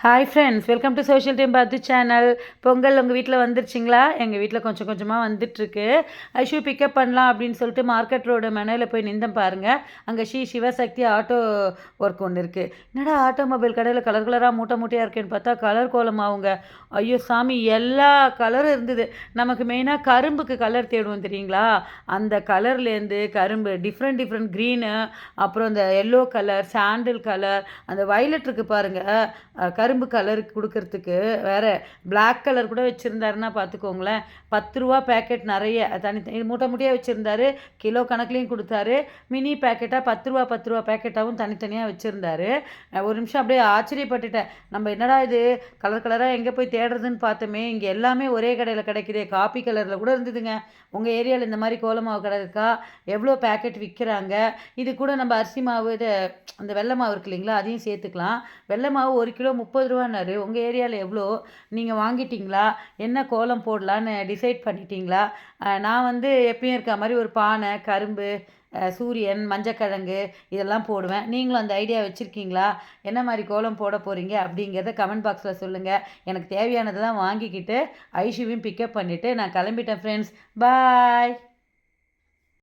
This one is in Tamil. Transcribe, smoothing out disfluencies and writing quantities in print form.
Hi friends, welcome to social time பார்த்து சேனல். பொங்கல் உங்கள் வீட்டில் வந்துருச்சிங்களா? எங்கள் வீட்டில் கொஞ்சம் கொஞ்சமாக வந்துட்டுருக்கு. ஐஷு பிக்கப் பண்ணலாம் அப்படின்னு சொல்லிட்டு மார்க்கெட் ரோடு மெனையில் போய் நின்றேன் பாருங்கள். அங்கே சிவசக்தி ஆட்டோ ஒர்க் ஒன்று இருக்குது. என்னடா ஆட்டோமொபைல் கடையில் கலர் கலராக மூட்டை மூட்டையாக இருக்கேன்னு பார்த்தா கலர் கோலமாவுங்க. ஐயோ சாமி, எல்லா கலரும் இருந்தது. நமக்கு மெயினாக கரும்புக்கு கலர் தேடுவோம் தெரியுங்களா? அந்த கலர்லேருந்து கரும்பு டிஃப்ரெண்ட் டிஃப்ரெண்ட் க்ரீனு, அப்புறம் இந்த எல்லோ கலர், சாண்டில் கலர், அந்த வயலட் இருக்குது பாருங்கள், கரும்பு கலருக்கு கொடுக்கறதுக்கு வேறு பிளாக் கலர் கூட வச்சுருந்தாருன்னா பார்த்துக்கோங்களேன். 10 ரூபா பேக்கெட் நிறைய தனி மூட்டை மூட்டையாக வச்சுருந்தாரு. கிலோ கணக்குலேயும் கொடுத்தாரு. மினி பேக்கெட்டாக 10 ரூபா பேக்கெட்டாகவும் தனித்தனியாக வச்சுருந்தாரு. ஒரு நிமிஷம் அப்படியே ஆச்சரியப்பட்டுட்டேன். நம்ம என்னடா இது கலர் கலராக எங்கே போய் தேடுறதுன்னு பார்த்தோமே, இங்கே எல்லாமே ஒரே கடையில் கிடைக்குதே. காப்பி கலரில் கூட இருந்ததுங்க. உங்கள் ஏரியாவில் இந்த மாதிரி கோல மாவு கடை இருக்கா? எவ்வளோ பேக்கெட் விற்கிறாங்க? இது கூட நம்ம அரிசி மாவு, இது அந்த வெள்ளை மாவு இருக்கு இல்லைங்களா, அதையும் சேர்த்துக்கலாம். வெள்ளை மாவு 1 கிலோ 30 ரூபான்னாரு. உங்கள் ஏரியாவில் எவ்வளோ? நீங்கள் வாங்கிட்டீங்களா? என்ன கோலம் போடலான்னு டிசைட் பண்ணிட்டீங்களா? நான் எப்பயும் இருக்க மாதிரி ஒரு பானை, கரும்பு, சூரியன், மஞ்சக்கிழங்கு இதெல்லாம் போடுவேன். நீங்களும் அந்த ஐடியா வச்சுருக்கீங்களா? என்ன மாதிரி கோலம் போட போகிறீங்க அப்படிங்கிறத கமெண்ட் பாக்ஸில் சொல்லுங்கள். எனக்கு தேவையானதெல்லாம் வாங்கிக்கிட்டு ஐஷுவையும் பிக்கப் பண்ணிவிட்டு நான் கிளம்பிட்டேன் ஃப்ரெண்ட்ஸ். பாய்.